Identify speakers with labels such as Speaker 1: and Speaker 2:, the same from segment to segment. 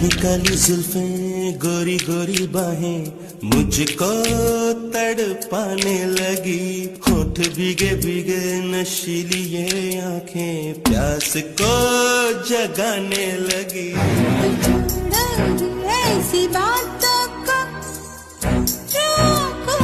Speaker 1: काली काली जुल्फें गोरी गोरी बाहें मुझको तड़पाने लगी। होठ भीगे भीगे नशीली ये आंखें प्यास को जगाने लगी।
Speaker 2: ऐसी बातों को रोको।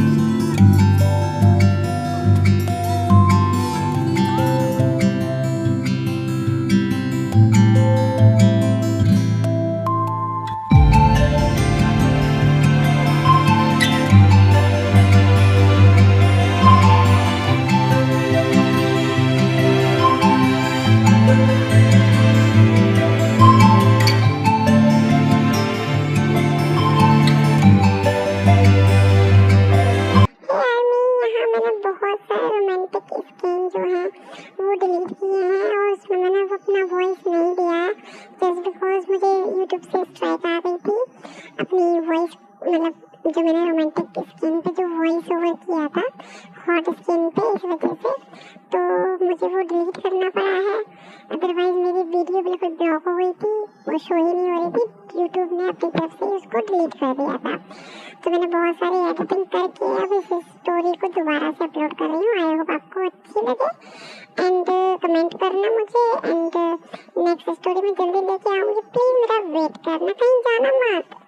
Speaker 3: बहुत सारे रोमांटिक स्किन जो है वो डिलीट किए हैं और उसमें मैंने अपना वॉइस नहीं दिया है जस्ट बिकॉज मुझे यूट्यूब से स्ट्राइक आ गई थी अपनी वॉइस, मतलब जो मैंने रोमांटिक स्किन पे जो वॉइस ओवर किया था हॉट स्किन पे, इस वजह से तो मुझे वो डिलीट करना पड़ा है। अदरवाइज मेरी वीडियो बिल्कुल ब्लॉक हो गई थी, वो शो ही नहीं हो रही थी, यूट्यूब ने अपनी तरफ से उसको डिलीट कर दिया था। तो मैंने बहुत सारी एडिटिंग करके अब इस स्टोरी को दोबारा से अपलोड कर रही हूँ। आई होप आपको अच्छी लगे एंड कमेंट करना मुझे एंड नेक्स्ट स्टोरी में जल्दी लेके आऊँगी। प्लीज़ मेरा वेट करना, कहीं जाना मत।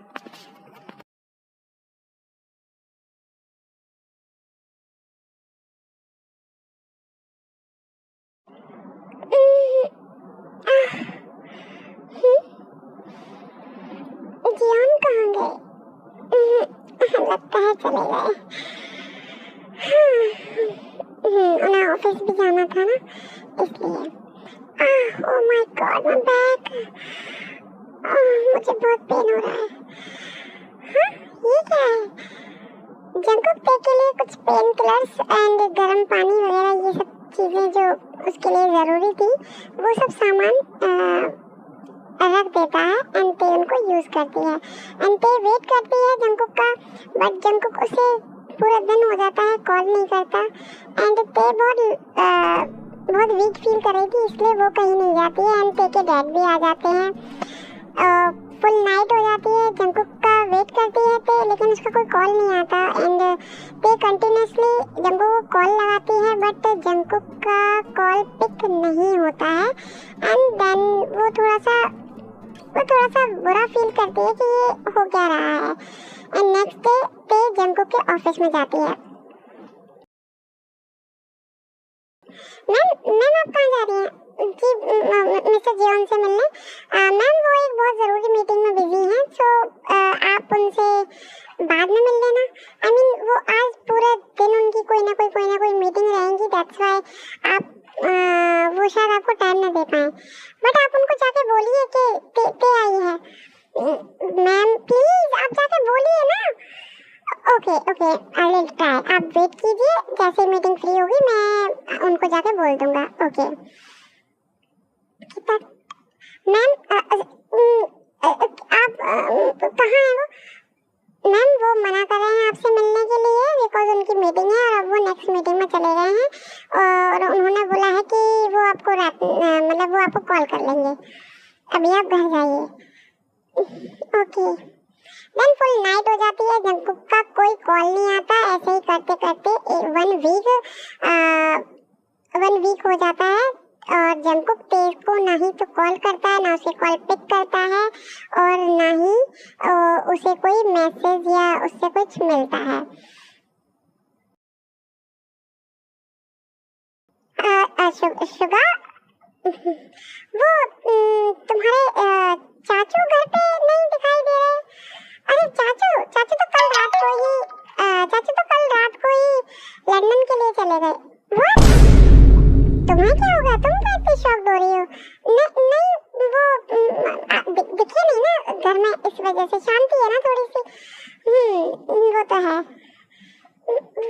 Speaker 3: जियोन कहाँ गए? लगता है चले गए। उन्हें ऑफिस भी जाना था ना, इसलिए। Oh my God, my back. मुझे बहुत पेन हो रहा है। हाँ, ये क्या है? जंकुक पे के लिए कुछ पेन किलर्स एंड गर्म पानी वगैरह ये सब चीजें जो उसके लिए जरूरी थी वो सब सामान रख देता है एंड ते उनको यूज करती है एंड ते वेट करती है जंकुक का, बट जंकुक उसे पूरा दिन हो जाता है कॉल नहीं करता एंड ते बहुत वीक फील कर रही थी, इसलिए वो कहीं नहीं जाती है एंड ते के डैड भी आ जाते हैं। फुल नाइट हो जाती है, जंकुक का वेट करती है ते, लेकिन उसका कोई कॉल नहीं आता एंड ते कंटिन्यूसली जंकुक को कॉल लगाती है बट जंकुक का कॉल पिक नहीं होता है एंड देन वो थोड़ा सा बुरा फील करती है कि ये हो क्या रहा है एंड नेक्स्ट डे ते जंकुक के ऑफिस में जाती है। मैम आप कहाँ जा रही हैं? जी मिस्टर जियोन से मिलने। मैम वो एक बहुत ज़रूरी मीटिंग में बिजी हैं, सो आप उनसे बाद में मिल लेना। आई मीन वो आज पूरे दिन उनकी कोई ना कोई मीटिंग रहेंगी, दैट्स व्हाई आप वो शायद आपको टाइम ना दे पाएँ, बट आप उनको जाके बोलिए कि ते आई है। मैम प्लीज़ आप जाके बोलिए ना। ओके आई विल ट्राई, आप वेट कीजिए, जैसे मीटिंग फ्री होगी मैं उनको जाके बोल दूंगा। ओके मैम आप कहाँ हैं वो? मैम वो मना कर रहे हैं आपसे मिलने के लिए बिकॉज उनकी मीटिंग है और अब वो नेक्स्ट मीटिंग में चले गए हैं और उन्होंने बोला है कि वो आपको वो आपको कॉल कर लेंगे, अभी आप घर जाइए। ओके देन फुल नाइट हो जाती है, जंकुक का कोई कॉल नहीं आता, ऐसे ही करते करते 1 वीक हो जाता है और जंकुक तेज को ना ही तो कॉल करता है, ना उसे कॉल पिक करता है और ना ही उसे कोई मैसेज या उससे कुछ मिलता है। शुगा वो तुम्हारे चाचू घर पे नहीं दिखाई दे रहे। अरे चाचू तो कल रात को ही लंदन के लिए चले गए। व्हाट? तुम्हें क्या होगा? तुम क्या इतनी शॉक्ड हो रही हो? नहीं वो दिखे नहीं ना घर में, इस वजह से शांति है ना थोड़ी सी। वो तो है।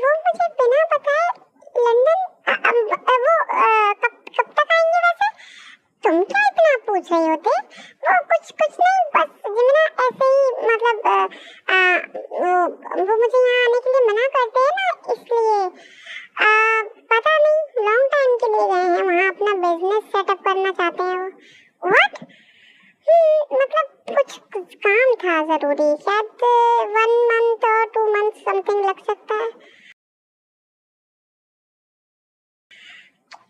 Speaker 3: वो मुझे बिना बताए लंदन वो कब तक आएंगे वैसे? तुम क्या इतना पूछ रही होते? वो कुछ नहीं, बस जिमना ऐसे ही मतलब वो मुझे यहाँ आने के लिए मना करते हैं ना, इसलिए पता नहीं लॉन्ग टाइम के लिए गए हैं, वहाँ अपना बिजनेस सेटअप करना चाहते हैं वो। व्हाट? मतलब कुछ था जरूरी, शायद 1 मंथ और 2 मंथ समथिंग लग सकता है।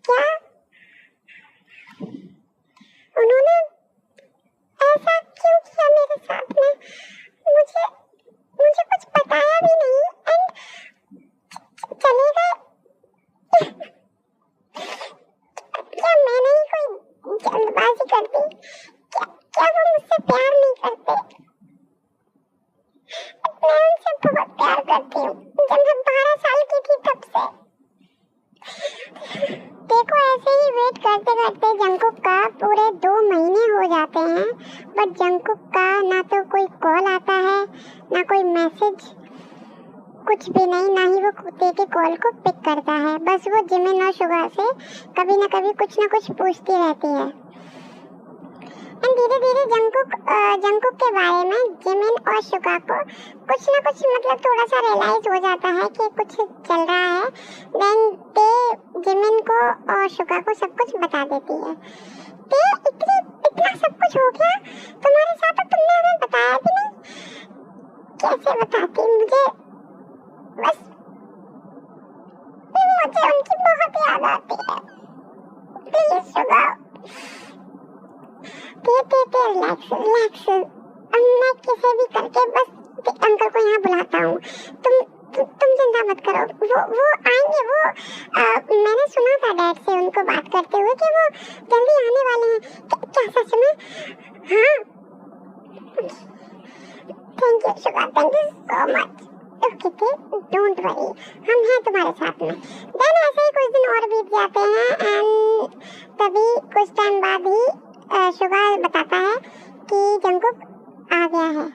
Speaker 3: क्या उन्होंने ऐसा क्यों किया मेरे साथ में? मुझे कुछ बताया भी नहीं एंड चले गए। क्या मैंने ही कोई जल्दबाजी कर दी? क्या वो मुझसे प्यार नहीं करते? मैं उनसे बहुत प्यार करती हूँ, जब मैं 12 साल की थी तब से। देखो ऐसे ही वेट करते करते जंगकुक का पूरे 2 महीने हो जाते हैं, बट जंगकुक का ना तो कोई कॉल आता है, ना कोई मैसेज, कुछ भी नहीं, ना ही वो कुत्ते के कॉल को पिक करता है। बस वो जिमिन और शुगा से कभी ना कभी कुछ ना कुछ पूछती रहती है। एंड धीरे धीरे जंगकुक के बारे में जिमिन और शुगा को कुछ ना कुछ मतलब थोड़ा सा रियलाइज हो जाता है कि कुछ चल रहा है। देन ते जिमिन को और शुगा को सब कुछ बता देती है। ते इतना सब कुछ हो गया तुम्हारे साथ, तो तुमने हमें बताया भी नहीं। कैसे बताती, मुझे उनकी बहुत याद आती है। Please Suga, relax. मैं किसी भी करके बस अंकल को यहाँ बुलाता हूँ, तुम चिंता मत करो। वो आएंगे। वो मैंने सुना था डैड से उनको बात करते हुए कि वो जल्दी आने वाले हैं। क्या सच में? हाँ। Thank you Suga, thank you so much. Okay, don't worry, हम हैं तुम्हारे साथ में। देन ऐसे ही कुछ दिन और बीत जाते हैं एंड तभी कुछ टाइम बाद ही शुगा बताता है कि जंगकुक आ गया है।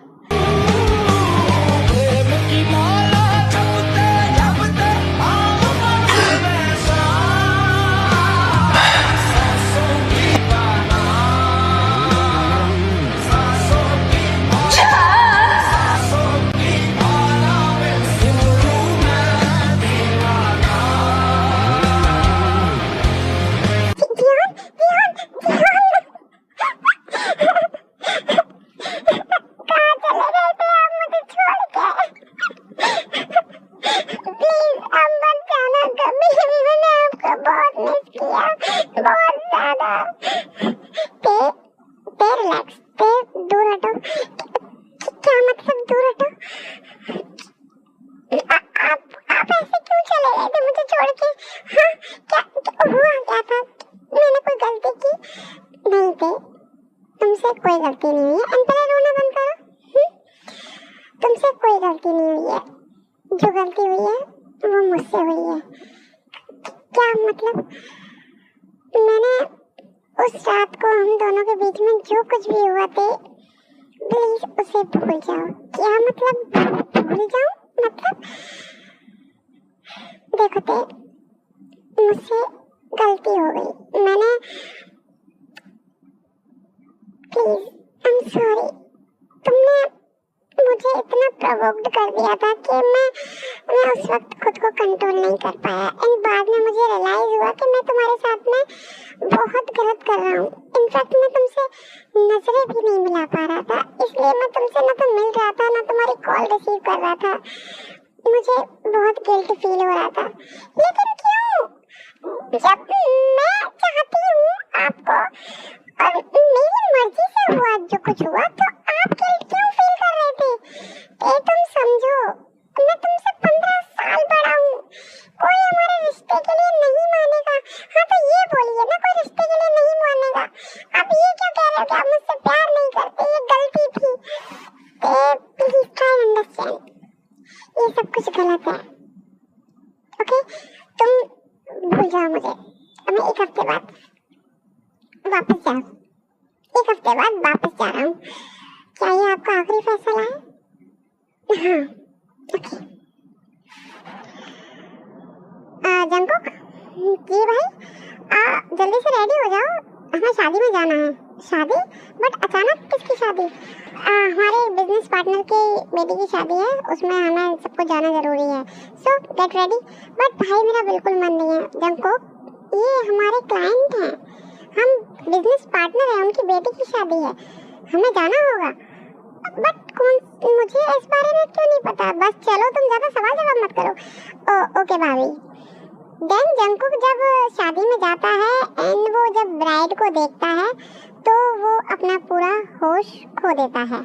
Speaker 3: कोई गलती नहीं हुई है, पहले रोना बंद करो। तुमसे कोई गलती नहीं हुई है, जो गलती हुई है वो मुझसे हुई है। क्या मतलब? मैंने उस रात को हम दोनों के बीच में जो कुछ भी हुआ थे, प्लीज उसे भूल जाओ। क्या मतलब भूल जाओ? मतलब देखो ते, मुझसे गलती हो गई, मैंने प्लीज आई एम सॉरी। तुमने मुझे इतना प्रोवोक्ड कर दिया था कि मैं उस वक्त खुद को कंट्रोल नहीं कर पाया। एंड बाद में मुझे रियलाइज हुआ कि मैं तुम्हारे साथ में बहुत गलत कर रहा हूँ। इनफैक्ट मैं तुमसे नजरें भी नहीं मिला पा रहा था, इसलिए मैं तुमसे ना तो मिल रहा था ना तुम्हारी कॉल रिसीव कर रहा था। मुझे बहुत गिल्ट फील हो रहा था। लेकिन क्यों? जब मैं चाहती हूँ आपको और मेरी मर्जी से हुआ जो कुछ हुआ, तो आप गिल्ट क्यों फील कर रहे थे? ये तुम समझो, मैं तुमसे 15 साल बड़ा हूँ, कोई हमारे रिश्ते के लिए नहीं मानेगा। हाँ तो ये बोलिए ना, कोई रिश्ते के लिए नहीं मानेगा। आप ये क्यों कह रहे हो कि आप मुझसे प्यार नहीं करते? ये गलती थी। प्लीज ट्राई अंडरस्टैंड, ये सब कुछ गलत है। ओके, तुम भूल जाओ मुझे। मैं 1 हफ्ते बाद वापस जाओ, 1 हफ्ते बाद वापस जा रहा हूँ। क्या ये आपका आखिरी फैसला है? हाँ, ओके। जंगकुक जी भाई, जल्दी से रेडी हो जाओ, हमें शादी में जाना है। शादी? बट अचानक किसकी शादी? हमारे बिजनेस पार्टनर की बेटी की शादी है, उसमें हमें सबको जाना जरूरी है। सो गेट रेडी। बट भाई मेरा बिल्कुल मन नहीं है जंगकुक, ये हमारे क्लाइंट हैं, हम बिजनेस पार्टनर हैं, उनकी बेटी की शादी है, हमें जाना होगा। बट मुझे इस बारे में क्यों नहीं पता। बस चलो तुम ज्यादा सवाल जवाब मत करो। ओके भाभी। देन जंगकुक जब शादी में जाता है एंड वो जब ब्राइड को देखता है तो वो अपना पूरा होश खो देता है।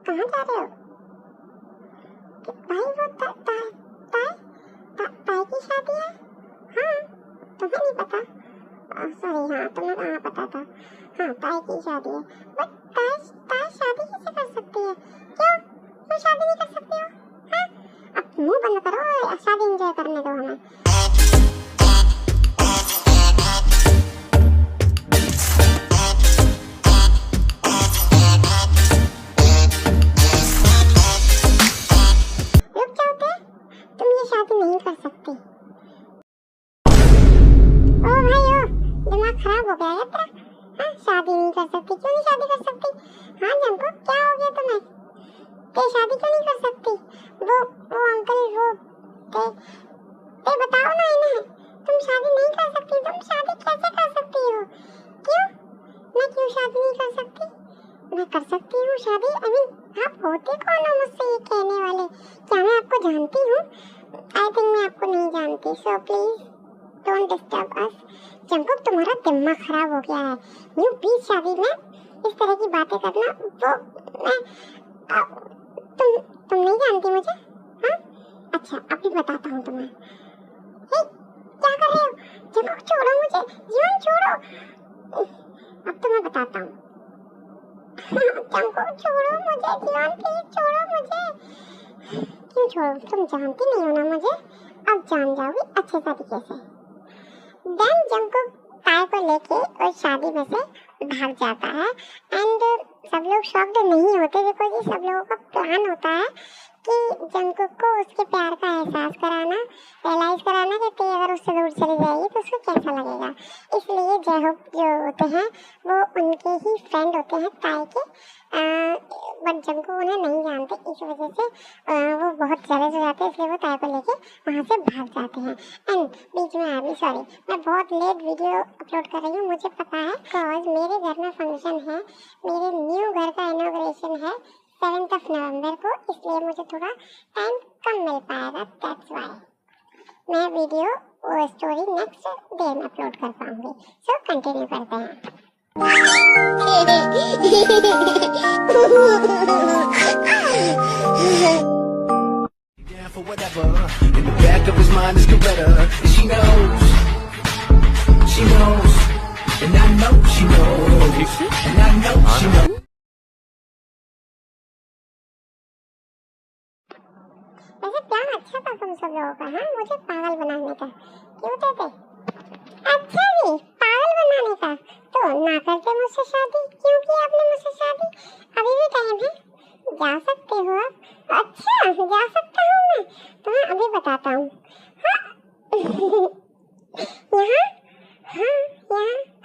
Speaker 3: कहाँ जा रहे हो? भाई वो ताई की शादी है। हाँ तुम्हें नहीं पता? सॉरी हाँ तुम्हें कहाँ पता था। हाँ ताई की शादी है। बट ताई शादी कैसे कर सकती है? क्यों शादी नहीं कर सकती हो? हाँ अब मुंह बंद करो, शादी एंजॉय करने दो हमें। नहीं कर सकती। ओ भाई ओ दिमाग खराब हो गया है तेरा? हाँ शादी नहीं कर सकती। क्यों नहीं शादी कर सकती? हाँ जंगकुक क्या हो गया तुम्हें? ते शादी क्यों नहीं कर सकती? वो अंकल वो ते बताओ ना इन्हें। तुम शादी नहीं कर सकती। तुम शादी कैसे कर सकती हो? क्यों मैं क्यों शादी नहीं कर सकती? मैं कर सकती हूँ शादी। आई मीन आप होते कौन हो मुझसे ये कहने वाले? क्या मैं आपको जानती हूँ? आई थिंक मैं आपको नहीं जानती, so please don't disturb us. Jungkook तुम्हारा दिमाग खराब हो गया है। न्यू बीच शादी में इस तरह की बातें करना वो मैं तुम नहीं जानती मुझे? हाँ अच्छा अभी बताता हूँ तुम्हें। हे क्या कर रहे हो? जंगकुक छोड़ो मुझे, जीवन छोड़ो। अब तो मैं बताता हूँ। जंगकुक छोड़ो मुझे, जीवन प्लीज छोड़ो मुझे। क्यों छोड़ो? तुम जानती नहीं हो ना मुझे? अब जान जाओगी अच्छे तरीके से। देन जंगकुक ताई को लेके उस शादी में से भाग जाता है एंड सब लोग शॉक्ड नहीं होते बिकॉज ये सब लोगों का प्लान होता है कि जंगकुक को उसके प्यार का एहसास कराना, रियलाइज कराना कि ते अगर उससे दूर चली जाएगी तो उसको कैसा लगेगा। इसलिए जयहोप जो होते हैं वो उनके ही फ्रेंड होते हैं ताई के, बट जंगकुक उन्हें नहीं जानते। इस वजह से वो बहुत जेलस हो जाते हैं, इसलिए वो ताई को लेके वहाँ से भाग जाते हैं। एंड बीच में अभी सॉरी मैं बहुत लेट वीडियो अपलोड कर रही हूँ, मुझे पता है बिकॉज मेरे घर में फंक्शन है, मेरे न्यू घर का इनॉग्रेशन है 7 नवंबर को, इसलिए मुझे थोड़ा टाइम कम मिल पाएगा। दैट्स व्हाई मैं वीडियो वो स्टोरी नेक्स्ट डे में अपलोड कर पाऊंगी। सो कंटिन्यू करते हैं।
Speaker 1: For whatever, in the back of his mind is Coretta, and she knows, and I know she knows, and I know she knows.
Speaker 3: वैसे plan अच्छा था तुम सब लोगों का, हाँ मुझे पागल बनाने का। क्यों थे? अच्छा जी पागल बनाने का। तो ना करते मुझसे शादी, क्यों की आपने मुझसे शादी? अभी भी टाइम है, जा सकते हो आप। अच्छा जा सकता हूँ मैं, तो मैं अभी बताता हूँ। यहाँ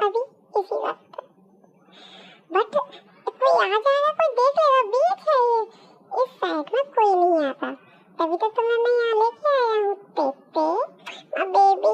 Speaker 3: अभी इसी वक्त। बट कोई आ जाएगा, कोई देख लेगा, बीच है ये, इस साइड में कोई नहीं आता, तभी तो तुम्हें मैं यहाँ लेके आया हूँ। बेबी